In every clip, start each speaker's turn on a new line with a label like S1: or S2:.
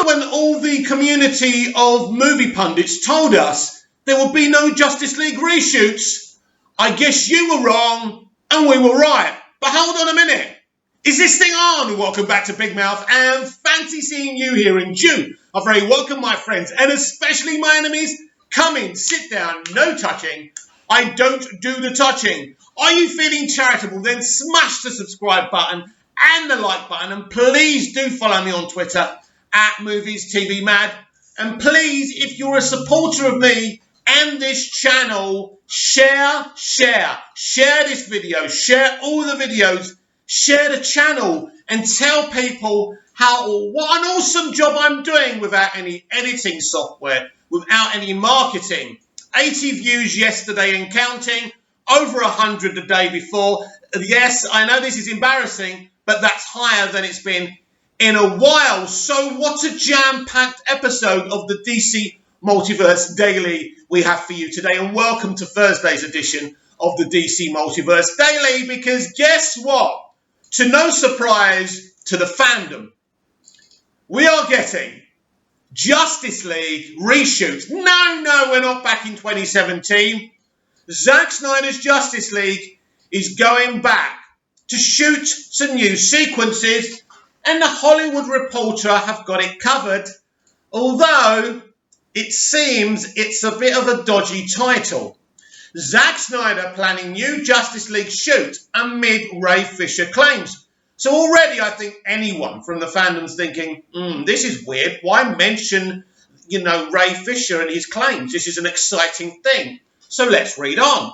S1: when all the community of movie pundits told us there would be no Justice League reshoots? I guess you were wrong and we were right. But hold on a minute. Is this thing on? Welcome back to Big Mouth, and fancy seeing you here in June. A very welcome, my friends, and especially my enemies. Come in, sit down, no touching. I don't do the touching. Are you feeling charitable? Then smash the subscribe button and the like button, and please do follow me on Twitter at Movies TV Mad. And please, if you're a supporter of me and this channel, share this video, share all the videos, share the channel, and tell people what an awesome job I'm doing without any editing software, without any marketing. 80 views yesterday and counting, over 100 the day before. Yes, I know this is embarrassing, but that's higher than it's been in a while. So what a jam-packed episode of the DC Multiverse Daily we have for you today. And welcome to Thursday's edition of the DC Multiverse Daily, because guess what? To no surprise to the fandom, we are getting Justice League reshoots. No, we're not back in 2017. Zack Snyder's Justice League is going back to shoot some new sequences, and the Hollywood Reporter have got it covered, although it seems it's a bit of a dodgy title. Zack Snyder planning new Justice League shoot amid Ray Fisher claims. So already I think anyone from the fandom's thinking, this is weird. Why mention, Ray Fisher and his claims? This is an exciting thing. So let's read on.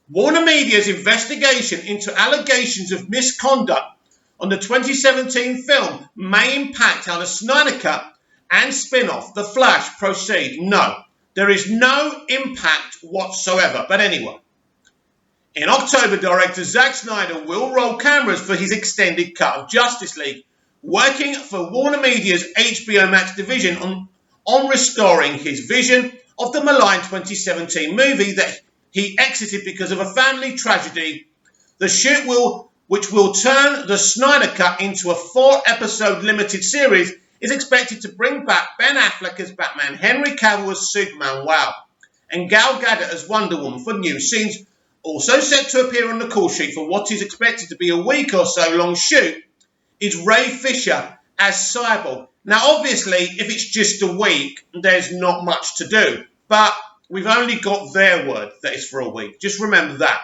S1: Warner Media's investigation into allegations of misconduct on the 2017 film may impact how the Snyder Cut and spin-off The Flash proceed. No, there is no impact whatsoever. But anyway, in October, director Zack Snyder will roll cameras for his extended cut of Justice League, working for Warner Media's HBO Max division on restoring his vision of the maligned 2017 movie that he exited because of a family tragedy. The shoot which will turn the Snyder Cut into a 4-episode limited series, is expected to bring back Ben Affleck as Batman, Henry Cavill as Superman, wow, and Gal Gadot as Wonder Woman for new scenes. Also set to appear on the call sheet for what is expected to be a week or so long shoot is Ray Fisher as Cyborg. Now, obviously, if it's just a week, there's not much to do, but we've only got their word that it's for a week. Just remember that.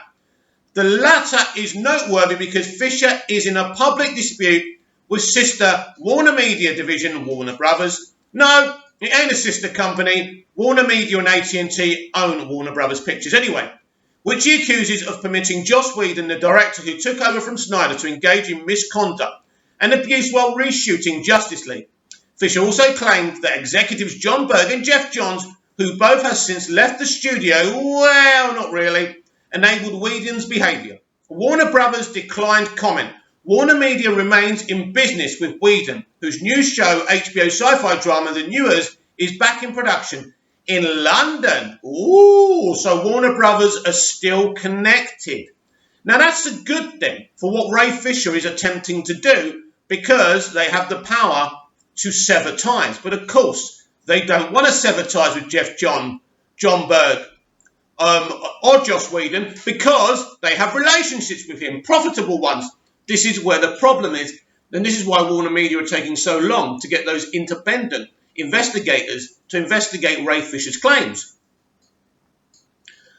S1: The latter is noteworthy because Fisher is in a public dispute with sister Warner Media division, Warner Brothers. No, it ain't a sister company. Warner Media and AT&T own Warner Brothers Pictures anyway, which he accuses of permitting Joss Whedon, the director who took over from Snyder, to engage in misconduct and abuse while reshooting Justice League. Fisher also claimed that executives John Berg and Jeff Johns, who both have since left the studio, well, not really, enabled Whedon's behaviour. Warner Brothers declined comment. Warner Media remains in business with Whedon, whose new show, HBO sci-fi drama The Newers, is back in production in London. Ooh, so Warner Brothers are still connected. Now that's a good thing for what Ray Fisher is attempting to do, because they have the power to sever ties. But of course, they don't want to sever ties with John Berg, or Joss Whedon, because they have relationships with him, profitable ones. This is where the problem is, and this is why Warner Media are taking so long to get those independent investigators to investigate Ray Fisher's claims.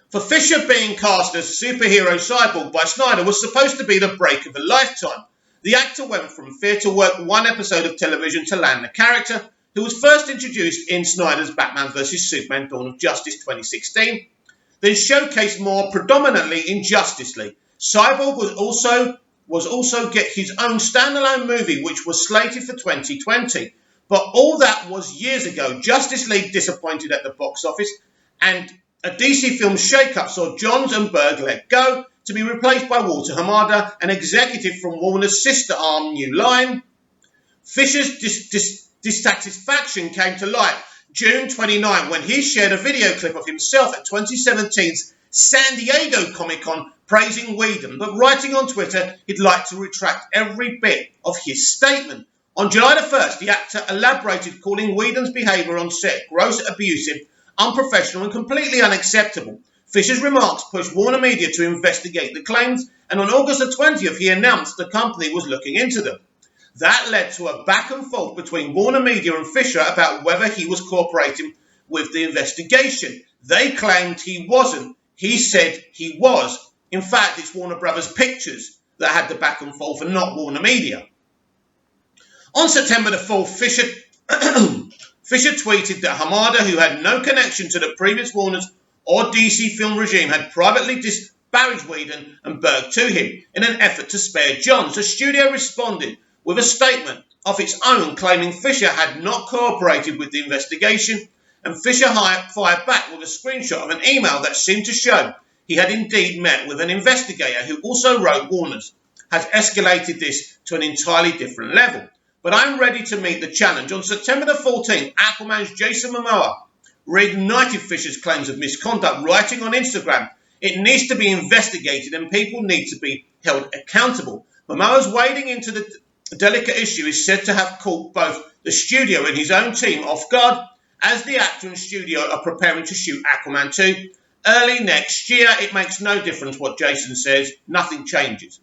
S1: For Fisher being cast as superhero Cyborg by Snyder was supposed to be the break of a lifetime. The actor went from fear to work one episode of television to land the character, who was first introduced in Snyder's Batman vs Superman Dawn of Justice 2016, then showcased more predominantly in Justice League. Cyborg was also get his own standalone movie, which was slated for 2020. But all that was years ago. Justice League disappointed at the box office, and a DC film shake-up saw Johns and Berg let go to be replaced by Walter Hamada, an executive from Warner's sister arm New Line. Fisher's dissatisfaction came to light June 29 when he shared a video clip of himself at 2017's San Diego Comic-Con praising Whedon, but writing on Twitter he'd like to retract every bit of his statement. On July the 1st, the actor elaborated, calling Whedon's behaviour on set gross, abusive, unprofessional and completely unacceptable. Fisher's remarks pushed Warner Media to investigate the claims, and on August the 20th he announced the company was looking into them. That led to a back and forth between Warner Media and Fisher about whether he was cooperating with the investigation. They claimed he wasn't. He said he was. In fact, it's Warner Brothers Pictures that had the back and forth and not Warner Media. On September the 4th, Fisher tweeted that Hamada, who had no connection to the previous Warner's or DC film regime, had privately disparaged Whedon and Berg to him in an effort to spare Johns. The studio responded with a statement of its own claiming Fisher had not cooperated with the investigation, and Fisher fired back with a screenshot of an email that seemed to show he had indeed met with an investigator who also wrote Warner's has escalated this to an entirely different level. But I'm ready to meet the challenge. On September the 14th, Aquaman's Jason Momoa reignited Fisher's claims of misconduct, writing on Instagram, "It needs to be investigated and people need to be held accountable." Momoa's wading into the delicate issue is said to have caught both the studio and his own team off guard, as the actor and studio are preparing to shoot Aquaman 2 early next year. It makes no difference what Jason says, nothing changes.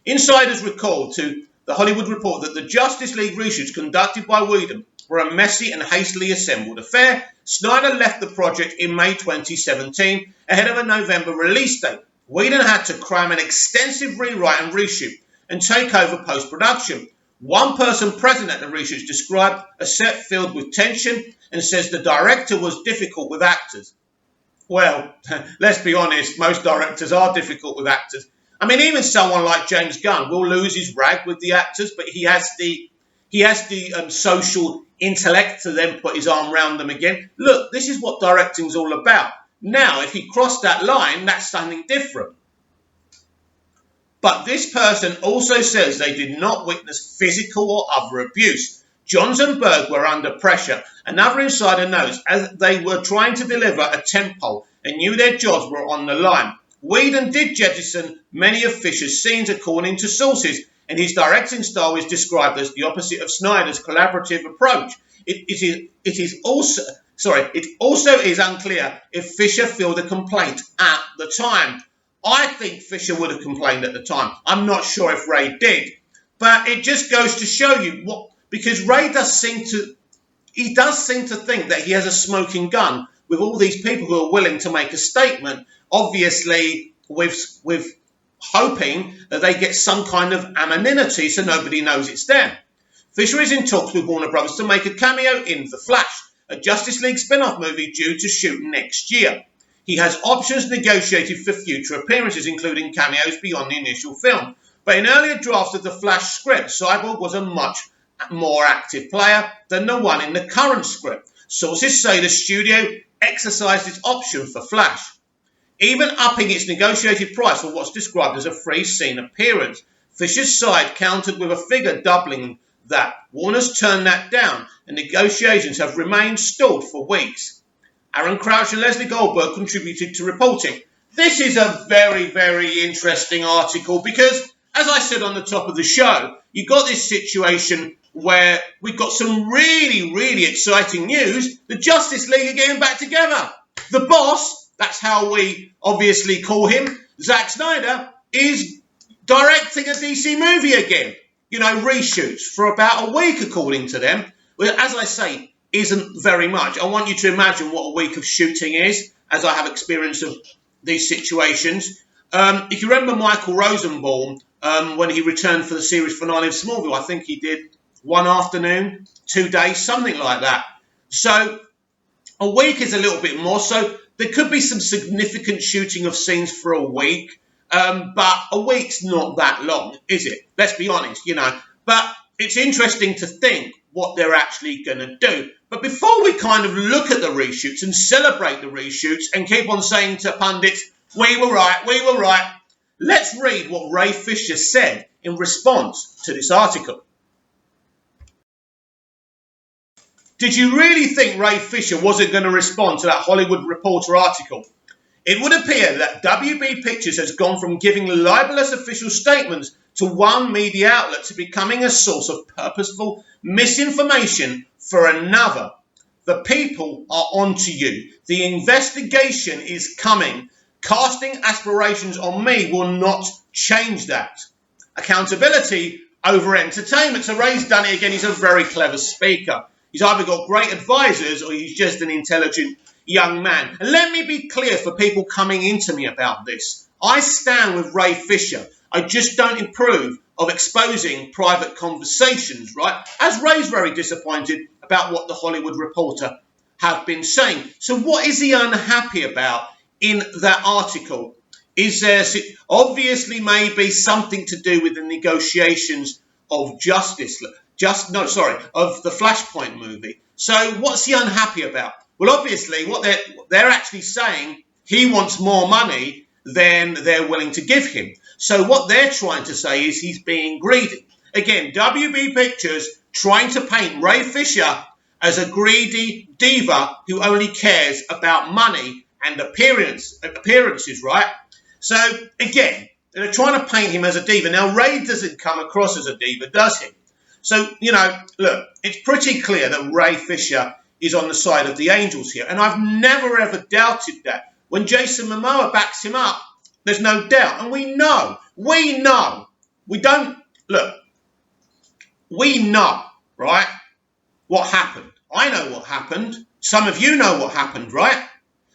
S1: Insiders recalled to The Hollywood Reporter that the Justice League reshoots conducted by Whedon were a messy and hastily assembled affair. Snyder left the project in May 2017 ahead of a November release date. Whedon had to cram an extensive rewrite and reshoot and take over post-production. One person present at the reshoots described a set filled with tension and says the director was difficult with actors. Well, let's be honest, most directors are difficult with actors. I mean, even someone like James Gunn will lose his rag with the actors, but he has the social intellect to then put his arm around them again. Look, this is what directing's all about. Now, if he crossed that line, that's something different. But this person also says they did not witness physical or other abuse. Johns and Berg were under pressure. Another insider notes, as they were trying to deliver a tentpole and knew their jobs were on the line. Whedon did jettison many of Fisher's scenes, according to sources, and his directing style is described as the opposite of Snyder's collaborative approach. It also is unclear if Fisher filled a complaint at the time. I think Fisher would have complained at the time. I'm not sure if Ray did, but it just goes to show you what, because Ray does seem to think that he has a smoking gun with all these people who are willing to make a statement, obviously with hoping that they get some kind of anonymity so nobody knows it's them. Fisher is in talks with Warner Brothers to make a cameo in The Flash, a Justice League spin-off movie due to shoot next year. He has options negotiated for future appearances, including cameos beyond the initial film. But in earlier drafts of the Flash script, Cyborg was a much more active player than the one in the current script. Sources say the studio exercised its option for Flash, even upping its negotiated price for what's described as a free scene appearance. Fisher's side countered with a figure doubling that. Warner's turned that down, and negotiations have remained stalled for weeks. Aaron Crouch and Leslie Goldberg contributed to reporting. This is a very, very interesting article because, as I said on the top of the show, you've got this situation where we've got some really, really exciting news. The Justice League are getting back together. The boss, that's how we obviously call him, Zack Snyder, is directing a DC movie again. You know, reshoots for about a week, according to them. Well, as I say, isn't very much. I want you to imagine what a week of shooting is, as I have experience of these situations. If you remember Michael Rosenbaum, when he returned for the series finale of Smallville, I think he did 1 afternoon, 2 days, something like that. So a week is a little bit more. So there could be some significant shooting of scenes for a week, but a week's not that long, is it? Let's be honest, you know. But it's interesting to think what they're actually going to do. But before we kind of look at the reshoots and celebrate the reshoots and keep on saying to pundits, we were right, let's read what Ray Fisher said in response to this article. Did you really think Ray Fisher wasn't going to respond to that Hollywood Reporter article? It would appear that WB Pictures has gone from giving libelous official statements to one media outlet to becoming a source of purposeful misinformation for another. The people are onto you. The investigation is coming. Casting aspirations on me will not change that. Accountability over entertainment. So Ray's done it again. He's a very clever speaker. He's either got great advisors or he's just an intelligent young man. And let me be clear for people coming into me about this. I stand with Ray Fisher. I just don't approve of exposing private conversations, right? As Ray's very disappointed about what the Hollywood Reporter have been saying. So what is he unhappy about in that article? Is there obviously maybe something to do with the negotiations of of the Flashpoint movie? So what's he unhappy about? Well, obviously, what they're actually saying, he wants more money than they're willing to give him. So what they're trying to say is he's being greedy. Again, WB Pictures trying to paint Ray Fisher as a greedy diva who only cares about money and appearances, right? So, again, they're trying to paint him as a diva. Now, Ray doesn't come across as a diva, does he? So, look, it's pretty clear that Ray Fisher is on the side of the angels here. And I've never, ever doubted that. When Jason Momoa backs him up, there's no doubt. And we know, right, what happened. I know what happened. Some of you know what happened, right?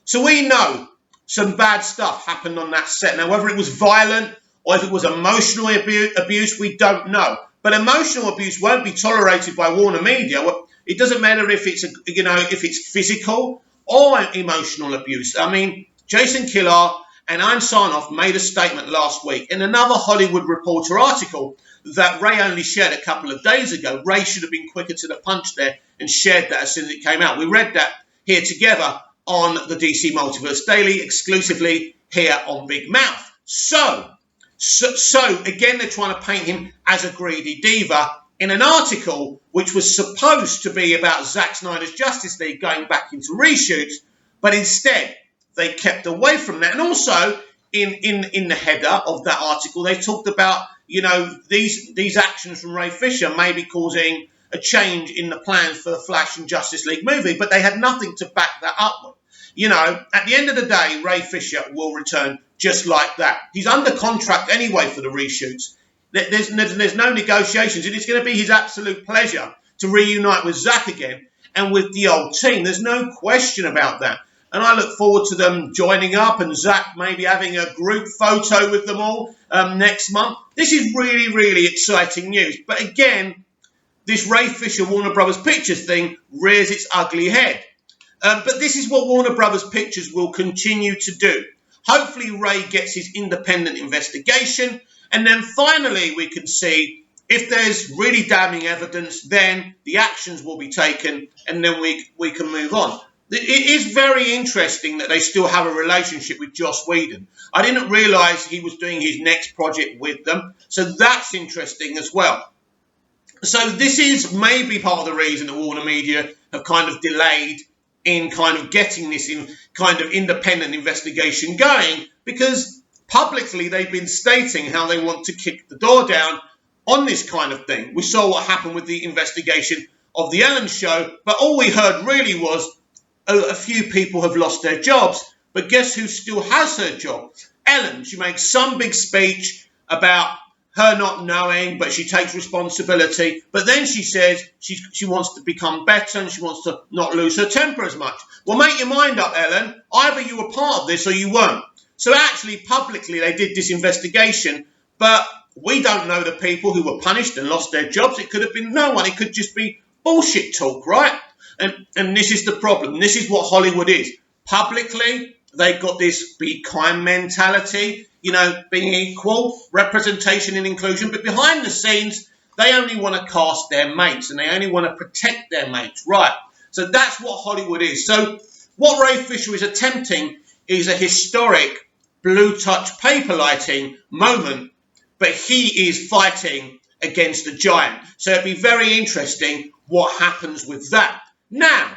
S1: So we know some bad stuff happened on that set. Now, whether it was violent or if it was emotional abuse, we don't know. But emotional abuse won't be tolerated by Warner Media. It doesn't matter if it's physical or emotional abuse. I mean, Jason Kilar and Ann Sarnoff made a statement last week in another Hollywood Reporter article that Ray only shared a couple of days ago. Ray should have been quicker to the punch there and shared that as soon as it came out. We read that here together on the DC Multiverse Daily, exclusively here on Big Mouth. So again, they're trying to paint him as a greedy diva in an article which was supposed to be about Zack Snyder's Justice League going back into reshoots, but instead they kept away from that. And also in the header of that article, they talked about, these actions from Ray Fisher may be causing a change in the plans for the Flash and Justice League movie, but they had nothing to back that up with. At the end of the day, Ray Fisher will return just like that. He's under contract anyway for the reshoots. There's no negotiations, and it's going to be his absolute pleasure to reunite with Zack again and with the old team. There's no question about that. And I look forward to them joining up and Zack maybe having a group photo with them all next month. This is really, really exciting news. But again, this Ray Fisher Warner Brothers Pictures thing rears its ugly head. But this is what Warner Brothers Pictures will continue to do. Hopefully Ray gets his independent investigation, and then finally we can see if there's really damning evidence, then the actions will be taken, and then we can move on. It is very interesting that they still have a relationship with Joss Whedon. I didn't realise he was doing his next project with them, so that's interesting as well. So this is maybe part of the reason that Warner Media have kind of delayed in kind of getting this in kind of independent investigation going, because publicly they've been stating how they want to kick the door down on this kind of thing. We saw what happened with the investigation of the Ellen Show, but all we heard really was a few people have lost their jobs. But guess who still has her job? Ellen. She makes some big speech about her not knowing, but she takes responsibility. But then she says she wants to become better and she wants to not lose her temper as much. Well, make your mind up, Ellen. Either you were part of this or you weren't. So actually, publicly, they did this investigation, but we don't know the people who were punished and lost their jobs. It could have been no one. It could just be bullshit talk, right? And this is the problem. This is what Hollywood is. Publicly, they've got this be kind mentality, being equal, representation and inclusion. But behind the scenes, they only want to cast their mates and they only want to protect their mates, right? So that's what Hollywood is. So what Ray Fisher is attempting is a historic blue touch paper lighting moment, but he is fighting against a giant. So it'd be very interesting what happens with that. Now,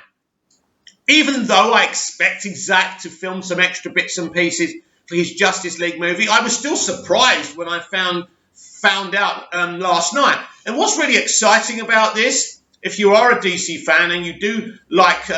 S1: Even though I expected Zack to film some extra bits and pieces for his Justice League movie, I was still surprised when I found out last night. And what's really exciting about this, if you are a DC fan and you do like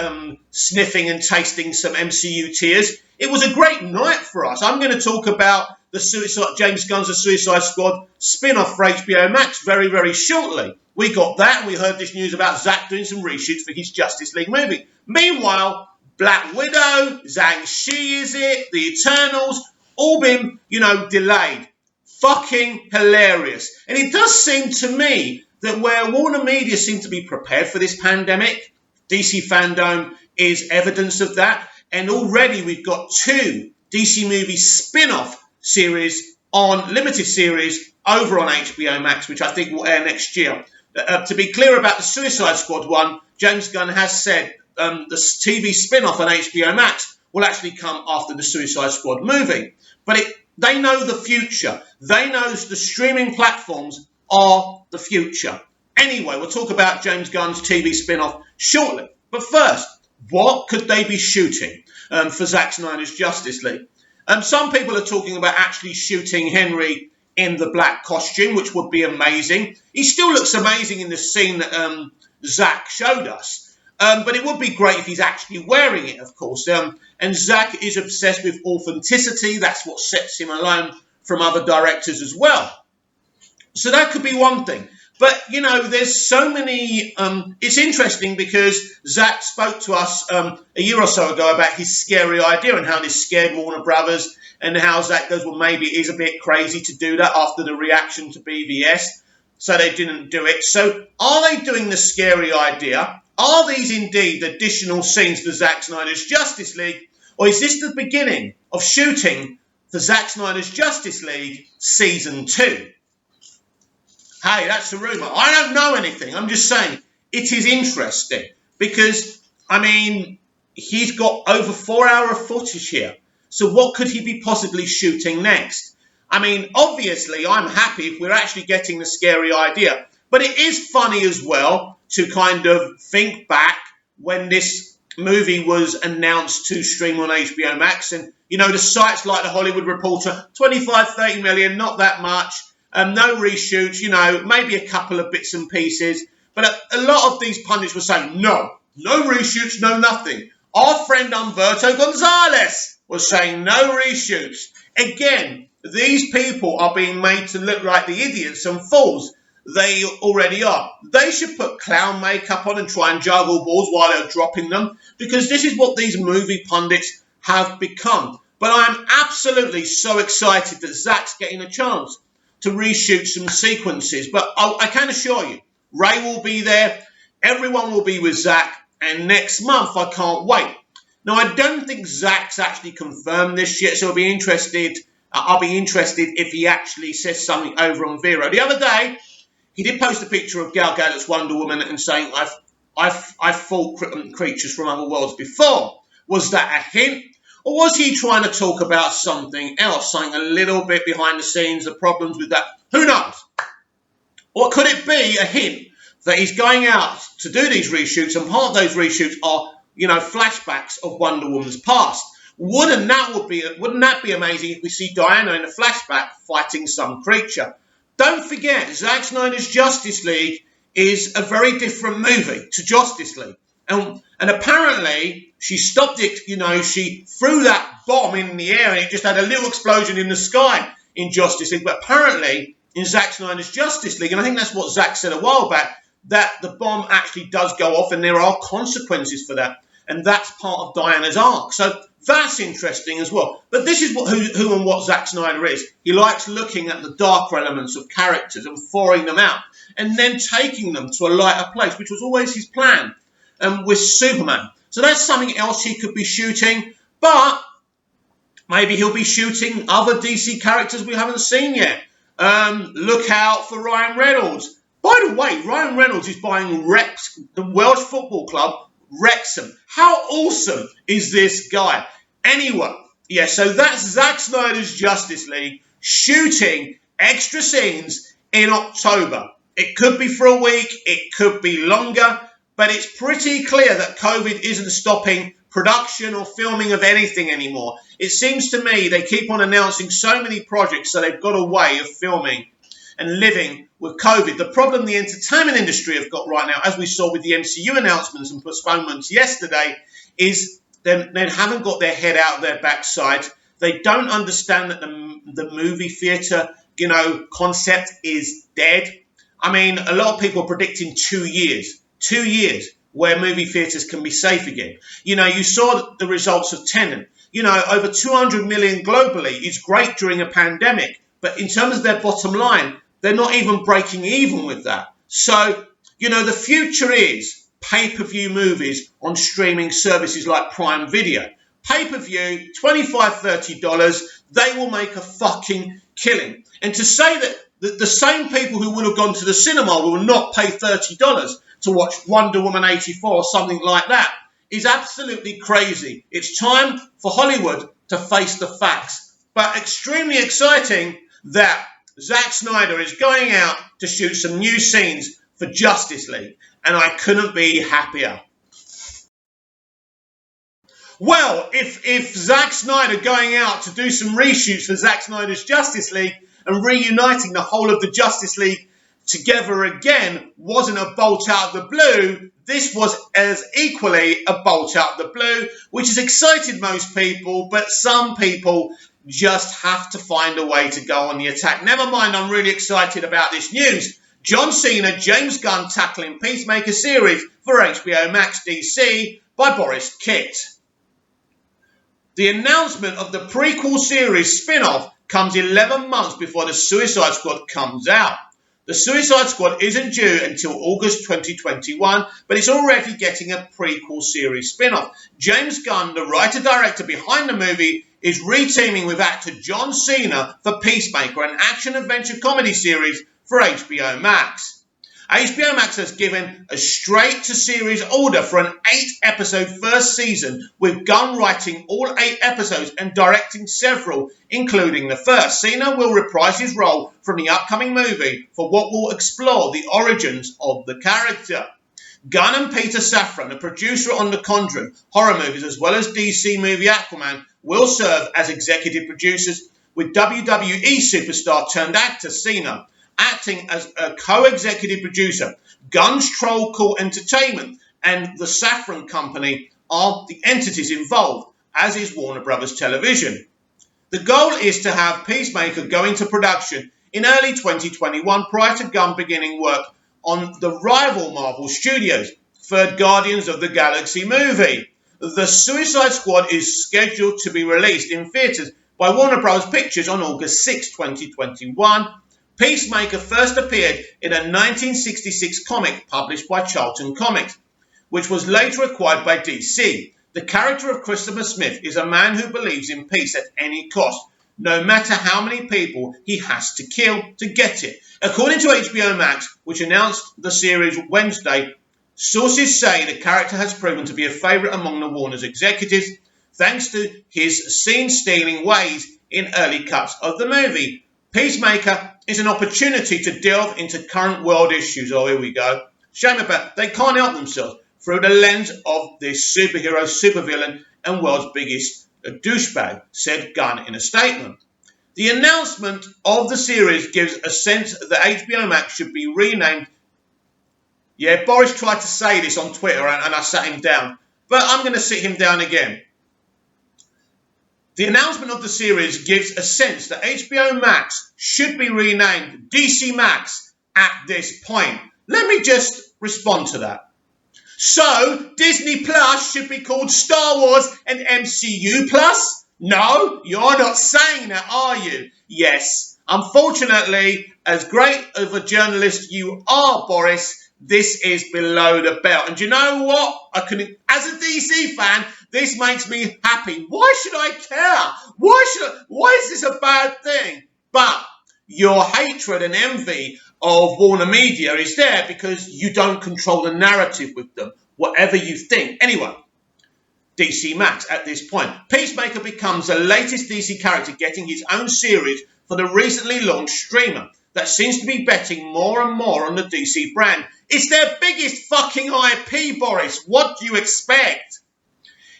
S1: sniffing and tasting some MCU tears, it was a great night for us. I'm going to talk about the James Gunn's The Suicide Squad spin-off for HBO Max very, very shortly. We got that, and we heard this news about Zack doing some reshoots for his Justice League movie. Meanwhile, Black Widow, Shang-Chi is it, the Eternals, all been, delayed. Fucking hilarious. And it does seem to me that where Warner Media seem to be prepared for this pandemic, DC Fandom is evidence of that. And already we've got 2 DC movie spin-off series limited series over on HBO Max, which I think will air next year. To be clear about the Suicide Squad one, James Gunn has said the TV spin-off on HBO Max will actually come after the Suicide Squad movie. But they know the future. They know the streaming platforms are the future. Anyway, we'll talk about James Gunn's TV spin-off shortly. But first, what could they be shooting for Zack Snyder's Justice League? Some people are talking about actually shooting Henry in the black costume, which would be amazing. He still looks amazing in the scene that Zack showed us. But it would be great if he's actually wearing it, of course. And Zack is obsessed with authenticity. That's what sets him alone from other directors as well. So that could be one thing. But, there's so many... it's interesting because Zack spoke to us a year or so ago about his scary idea and how this scared Warner Brothers, and how Zack goes, well, maybe it is a bit crazy to do that after the reaction to BVS, so they didn't do it. So are they doing the scary idea? Are these indeed additional scenes for Zack Snyder's Justice League, or is this the beginning of shooting for Zack Snyder's Justice League Season 2? Hey, that's a rumour. I don't know anything. I'm just saying it is interesting because, he's got over 4 hours of footage here. So what could he be possibly shooting next? Obviously, I'm happy if we're actually getting the scary idea. But it is funny as well to kind of think back when this movie was announced to stream on HBO Max. And, the sites like The Hollywood Reporter, 25, 30 million, not that much. No reshoots, maybe a couple of bits and pieces. But a lot of these pundits were saying, no reshoots, no nothing. Our friend Humberto Gonzalez was saying no reshoots. Again, these people are being made to look like the idiots and fools they already are. They should put clown makeup on and try and juggle balls while they're dropping them, because this is what these movie pundits have become. But I'm absolutely so excited that Zack's getting a chance to reshoot some sequences. But I can assure you, Ray will be there, everyone will be with Zack, and next month I can't wait. Now, I don't think Zack's actually confirmed this yet, so I'll be interested if he actually says something over on Vero. The other day, he did post a picture of Gal Gadot's Wonder Woman and saying, I've fought creatures from other worlds before. Was that a hint? Or was he trying to talk about something else, something a little bit behind the scenes, the problems with that? Who knows? Or could it be a hint that he's going out to do these reshoots, and part of those reshoots are, flashbacks of Wonder Woman's past? Wouldn't that be amazing if we see Diana in a flashback fighting some creature? Don't forget, Zack Snyder's Justice League is a very different movie to Justice League. And apparently, she stopped it, she threw that bomb in the air and it just had a little explosion in the sky in Justice League. But apparently, in Zack Snyder's Justice League, and I think that's what Zack said a while back, that the bomb actually does go off and there are consequences for that. And that's part of Diana's arc. So that's interesting as well. But this is who and what Zack Snyder is. He likes looking at the darker elements of characters and thawing them out and then taking them to a lighter place, which was always his plan with Superman. So that's something else he could be shooting. But maybe he'll be shooting other DC characters we haven't seen yet. Look out for Ryan Reynolds. By the way, Ryan Reynolds is buying the Welsh football club, Wrexham. How awesome is this guy? Anyway, so that's Zack Snyder's Justice League shooting extra scenes in October. It could be for a week, it could be longer, But it's pretty clear that COVID isn't stopping production or filming of anything anymore. It seems to me they keep on announcing so many projects, so they've got a way of filming and living with COVID. The problem the entertainment industry have got right now, as we saw with the MCU announcements and postponements yesterday, is they haven't got their head out of their backside. They don't understand that the movie theatre, concept is dead. I mean, a lot of people are predicting 2 years. 2 years where movie theatres can be safe again. You saw the results of Tenet. Over 200 million globally is great during a pandemic. But in terms of their bottom line, they're not even breaking even with that. So, the future is pay-per-view movies on streaming services like Prime Video. Pay-per-view, $25, $30, they will make a fucking killing. And to say that the same people who would have gone to the cinema will not pay $30 to watch Wonder Woman 84 or something like that is absolutely crazy. It's time for Hollywood to face the facts. But extremely exciting that Zack Snyder is going out to shoot some new scenes for Justice League, and I couldn't be happier. Well, if Zack Snyder going out to do some reshoots for Zack Snyder's Justice League and reuniting the whole of the Justice League together again wasn't a bolt out of the blue, this was as equally a bolt out of the blue, which has excited most people, but some people just have to find a way to go on the attack. Never mind, I'm really excited about this news. John Cena, James Gunn tackling Peacemaker series for HBO Max DC by Boris Kitt. The announcement of the prequel series spin-off comes 11 months before the Suicide Squad comes out. The Suicide Squad isn't due until August 2021, but it's already getting a prequel series spin-off. James Gunn, the writer-director behind the movie, is re-teaming with actor John Cena for Peacemaker, an action-adventure comedy series for HBO Max. HBO Max has given a straight-to-series order for an 8-episode first season, with Gunn writing all 8 episodes and directing several, including the first. Cena will reprise his role from the upcoming movie for what will explore the origins of the character. Gunn and Peter Safran, a producer on The Conjuring, horror movies, as well as DC movie Aquaman, will serve as executive producers, with WWE superstar turned actor Cena acting as a co-executive producer. Gunn's Troll Court Entertainment and the Safran Company are the entities involved, as is Warner Brothers Television. The goal is to have Peacemaker go into production in early 2021 prior to Gunn beginning work on the rival Marvel Studios' third Guardians of the Galaxy movie. The Suicide Squad is scheduled to be released in theaters by Warner Bros. Pictures on August 6, 2021. Peacemaker first appeared in a 1966 comic published by Charlton Comics, which was later acquired by DC. The character of Christopher Smith is a man who believes in peace at any cost, no matter how many people he has to kill to get it. According to HBO Max, which announced the series Wednesday, sources say the character has proven to be a favourite among the Warner's executives, thanks to his scene-stealing ways in early cuts of the movie. Peacemaker is an opportunity to delve into current world issues. Oh, here we go. Shame about they can't help themselves through the lens of this superhero, supervillain, and world's biggest douchebag, said Gunn in a statement. The announcement of the series gives a sense that HBO Max should be renamed. Yeah, Boris tried to say this on Twitter and I sat him down, but I'm going to sit him down again. The announcement of the series gives a sense that HBO Max should be renamed DC Max at this point. Let me just respond to that. So, Disney Plus should be called Star Wars and MCU Plus? No, you're not saying that, are you? Yes. Unfortunately, as great of a journalist you are, Boris, this is below the belt. And do you know what? As a DC fan, this makes me happy. Why should I care? Why is this a bad thing? But your hatred and envy of Warner Media is there because you don't control the narrative with them, whatever you think. Anyway, DC Max at this point. Peacemaker becomes the latest DC character getting his own series for the recently launched streamer. that seems to be betting more and more on the DC brand. It's their biggest fucking IP, Boris. What do you expect?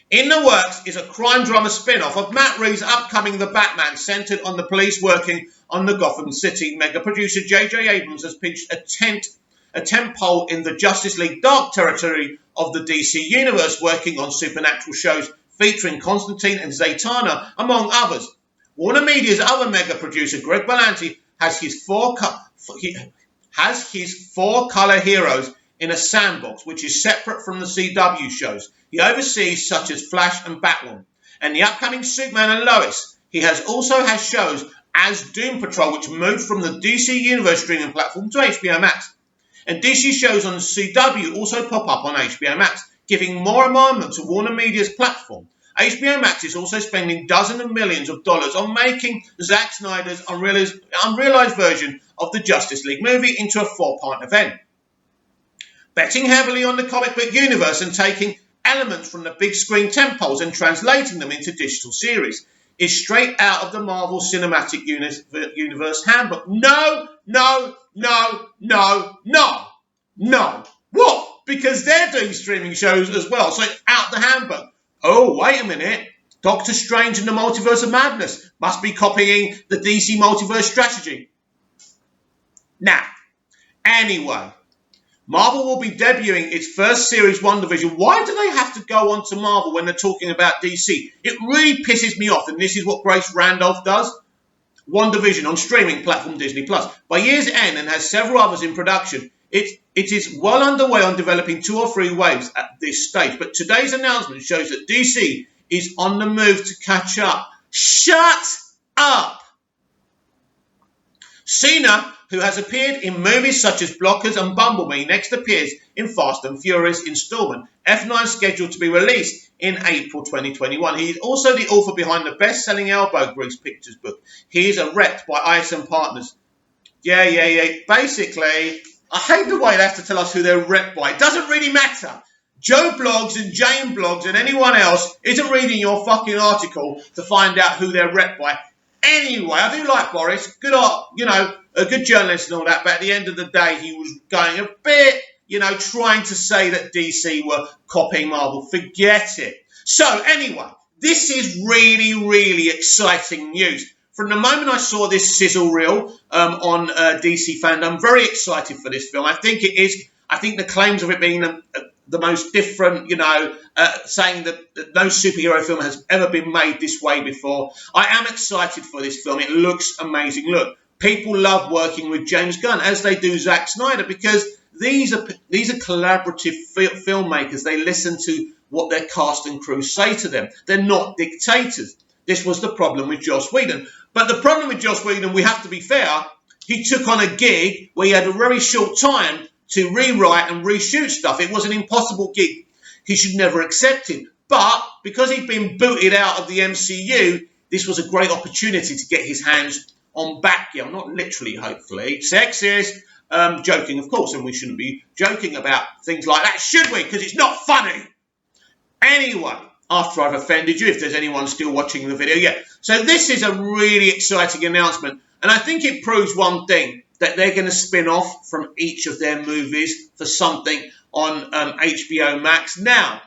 S1: In the works is a crime drama spin-off of Matt Reeves' upcoming The Batman, centred on the police working on the Gotham City. Mega producer J.J. Abrams has pitched a tentpole in the Justice League dark territory of the DC universe, working on supernatural shows featuring Constantine and Zatanna, among others. Warner Media's other mega producer, Greg Berlanti, has his four color heroes in a sandbox, which is separate from the CW shows he oversees, such as Flash and Batwoman, and the upcoming Superman and Lois. He also has shows as Doom Patrol, which moved from the DC Universe streaming platform to HBO Max. And DC shows on the CW also pop up on HBO Max, giving more environment to Warner Media's platform. HBO Max is also spending dozens of millions of dollars on making Zack Snyder's unrealized version of the Justice League movie into a 4-part event. Betting heavily on the comic book universe and taking elements from the big screen tentpoles and translating them into digital series is straight out of the Marvel Cinematic Universe handbook. No. What? Because they're doing streaming shows as well, so it's out the handbook. Oh, wait a minute. Doctor Strange and the Multiverse of Madness must be copying the DC multiverse strategy. Now, anyway, Marvel will be debuting its first series, WandaVision. Why do they have to go on to Marvel when they're talking about DC? It really pisses me off, and this is what Grace Randolph does. WandaVision on streaming platform Disney+. By year's end, and has several others in production, it is well underway on developing 2 or 3 waves at this stage. But today's announcement shows that DC is on the move to catch up. Shut up! Cena, who has appeared in movies such as Blockers and Bumblebee, next appears in Fast and Furious installment F9, scheduled to be released in April 2021. He is also the author behind the best-selling Elbow Grease Pictures book. He is a rep by ISM Partners. Yeah. Basically, I hate the way they have to tell us who they're rep by. It doesn't really matter. Joe Blogs and Jane Blogs and anyone else isn't reading your fucking article to find out who they're rep by. Anyway, I do like Boris. Good, a good journalist and all that, but at the end of the day, he was going a bit, trying to say that DC were copying Marvel. Forget it. So anyway, this is really, really exciting news. From the moment I saw this sizzle reel on DC Fandom, very excited for this film. I think it is. I think the claims of it being the most different, saying that no superhero film has ever been made this way before. I am excited for this film. It looks amazing. Look, people love working with James Gunn, as they do Zack Snyder, because these are collaborative filmmakers. They listen to what their cast and crew say to them. They're not dictators. This was the problem with Joss Whedon. But the problem with Joss Whedon, we have to be fair, he took on a gig where he had a very short time to rewrite and reshoot stuff. It was an impossible gig. He should never accept it. But because he'd been booted out of the MCU, this was a great opportunity to get his hands on Batgirl. Not literally, hopefully. Sexist. Joking, of course, and we shouldn't be joking about things like that, should we? Because it's not funny. Anyway, after I've offended you, if there's anyone still watching the video, yeah. So this is a really exciting announcement, and I think it proves one thing, that they're going to spin off from each of their movies for something on HBO Max. Now,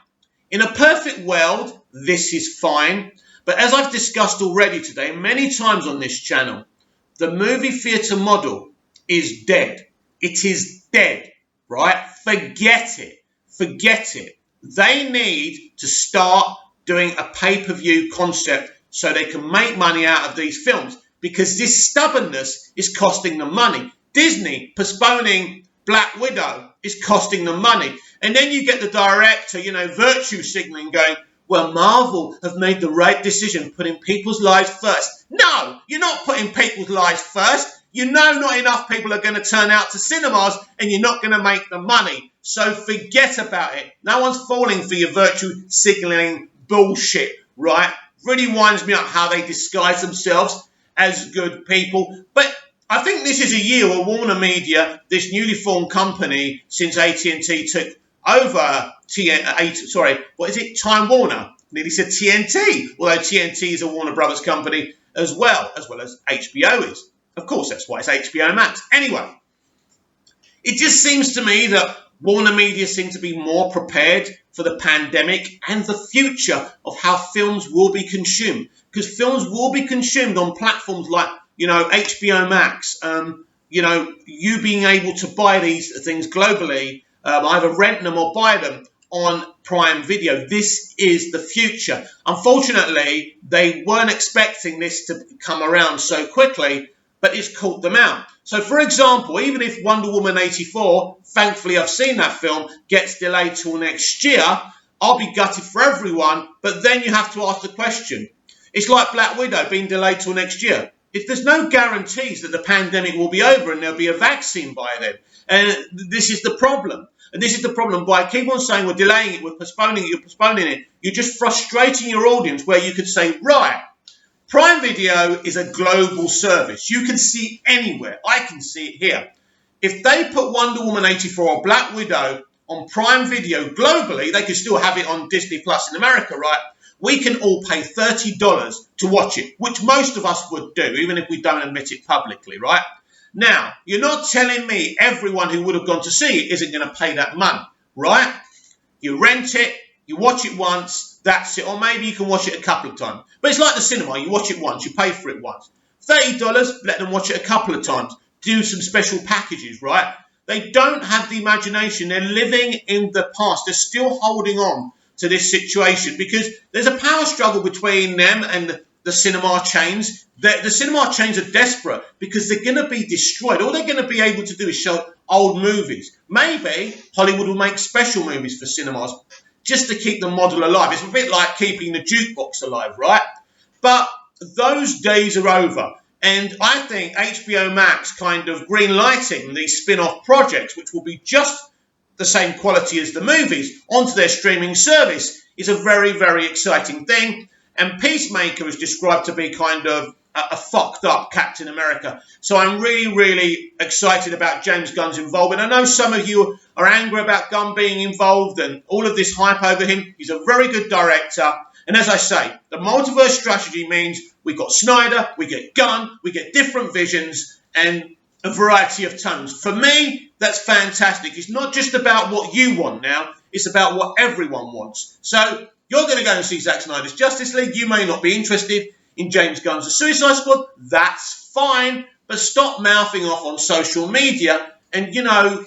S1: in a perfect world, this is fine, but as I've discussed already today, many times on this channel, the movie theatre model is dead. It is dead, right? Forget it. Forget it. They need to start doing a pay-per-view concept so they can make money out of these films, because this stubbornness is costing them money. Disney postponing Black Widow is costing them money. And then you get the director, virtue signaling, going, well, Marvel have made the right decision, putting people's lives first. No, you're not putting people's lives first. Not enough people are going to turn out to cinemas, and you're not going to make the money. So forget about it. No one's falling for your virtue signaling bullshit, right? Really winds me up how they disguise themselves as good people. But I think this is a year where Warner Media, this newly formed company since AT&T took over Time Warner. Nearly said TNT, although TNT is a Warner Brothers company as well as HBO is. Of course, that's why it's HBO Max. Anyway, it just seems to me that Warner Media seem to be more prepared for the pandemic and the future of how films will be consumed. Because films will be consumed on platforms like, HBO Max, you being able to buy these things globally, either rent them or buy them on Prime Video. This is the future. Unfortunately, they weren't expecting this to come around so quickly, but it's caught them out. So, for example, even if Wonder Woman 84, thankfully I've seen that film, gets delayed till next year, I'll be gutted for everyone, but then you have to ask the question. It's like Black Widow being delayed till next year. If there's no guarantees that the pandemic will be over and there'll be a vaccine by then. And this is the problem. And this is the problem. By keep on saying we're delaying it, we're postponing it, you're postponing it, you're just frustrating your audience where you could say, right, Prime Video is a global service. You can see anywhere. I can see it here. If they put Wonder Woman 84 or Black Widow on Prime Video globally, they could still have it on Disney Plus in America, right? We can all pay $30 to watch it, which most of us would do, even if we don't admit it publicly, right? Now, you're not telling me everyone who would have gone to see it isn't going to pay that money, right? You rent it, you watch it once, that's it. Or maybe you can watch it a couple of times. But it's like the cinema. You watch it once, you pay for it once. $30, let them watch it a couple of times. Do some special packages, right? They don't have the imagination. They're living in the past. They're still holding on to this situation because there's a power struggle between them and the cinema chains. The cinema chains are desperate because they're going to be destroyed. All they're going to be able to do is show old movies. Maybe Hollywood will make special movies for cinemas just to keep the model alive. It's a bit like keeping the jukebox alive, right? But those days are over. And I think HBO Max kind of green-lighting these spin-off projects, which will be just the same quality as the movies, onto their streaming service is a very, very exciting thing. And Peacemaker is described to be kind of a fucked up Captain America. So I'm really, really excited about James Gunn's involvement. I know some of you are angry about Gunn being involved and all of this hype over him. He's a very good director. And as I say, the multiverse strategy means we got Snyder, we get Gunn, we get different visions and a variety of tones. For me, that's fantastic. It's not just about what you want now. It's about what everyone wants. So you're going to go and see Zack Snyder's Justice League. You may not be interested in James Gunn's The Suicide Squad. That's fine. But stop mouthing off on social media and,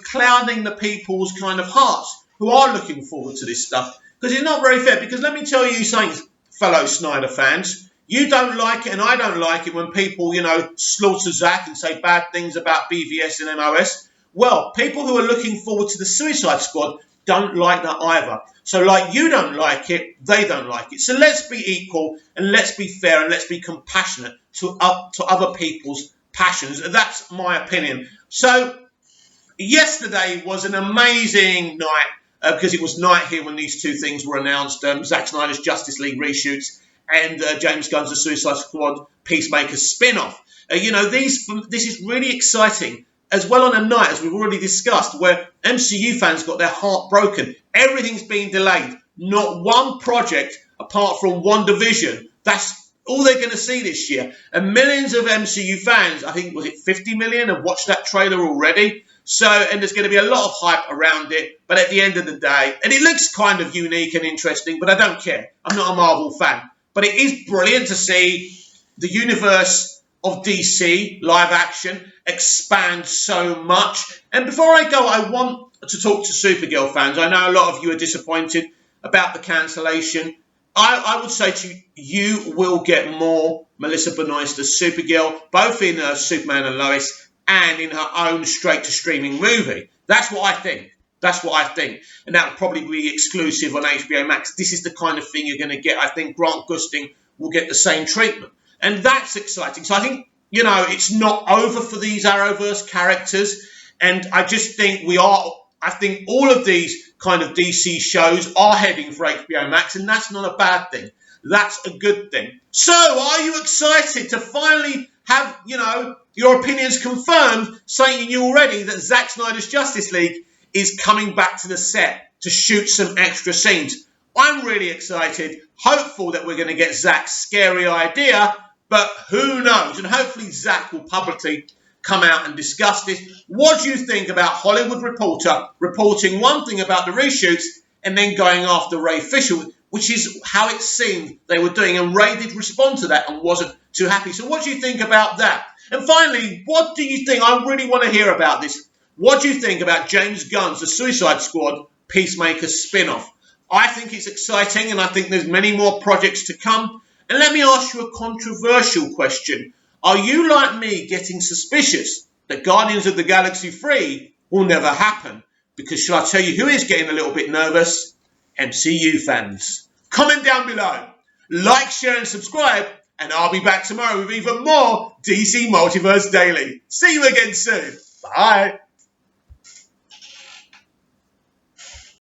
S1: clouding the people's kind of hearts who are looking forward to this stuff. Because it's not very fair. Because let me tell you something, fellow Snyder fans. You don't like it and I don't like it when people, slaughter Zack and say bad things about BVS and MOS. Well, people who are looking forward to The Suicide Squad don't like that either. So like you don't like it, they don't like it. So let's be equal and let's be fair and let's be compassionate to other people's passions. That's my opinion. So yesterday was an amazing night because it was night here when these two things were announced. Zack Snyder's Justice League reshoots and James Gunn's The Suicide Squad Peacemaker spin-off. This is really exciting. As well on a night, as we've already discussed, where MCU fans got their heart broken. Everything's been delayed. Not one project apart from WandaVision. That's all they're going to see this year. And millions of MCU fans, I think, was it 50 million, have watched that trailer already. So, and there's going to be a lot of hype around it. But at the end of the day, and it looks kind of unique and interesting, but I don't care. I'm not a Marvel fan. But it is brilliant to see the universe of DC live action expand so much. And before I go, I want to talk to Supergirl fans. I know a lot of you are disappointed about the cancellation. I would say to you, you will get more Melissa Benoist's Supergirl, both in Superman and Lois and in her own straight-to-streaming movie. That's what I think. That's what I think. And that will probably be exclusive on HBO Max. This is the kind of thing you're going to get. I think Grant Gustin will get the same treatment. And that's exciting. So I think, it's not over for these Arrowverse characters. And I just think I think all of these kind of DC shows are heading for HBO Max. And that's not a bad thing. That's a good thing. So are you excited to finally have, your opinions confirmed, saying you already that Zack Snyder's Justice League is coming back to the set to shoot some extra scenes? I'm really excited, hopeful that we're going to get Zack's scary idea, But who knows? And hopefully Zack will publicly come out and discuss this. What do you think about Hollywood Reporter reporting one thing about the reshoots and then going after Ray Fisher, which is how it seemed they were doing, and Ray did respond to that and wasn't too happy. So what do you think about that? And finally, what do you think? I really want to hear about this. What do you think about James Gunn's The Suicide Squad Peacemaker spin-off? I think it's exciting, and I think there's many more projects to come. And let me ask you a controversial question. Are you, like me, getting suspicious that Guardians of the Galaxy 3 will never happen? Because shall I tell you who is getting a little bit nervous? MCU fans. Comment down below. Like, share and subscribe. And I'll be back tomorrow with even more DC Multiverse Daily. See you again soon. Bye.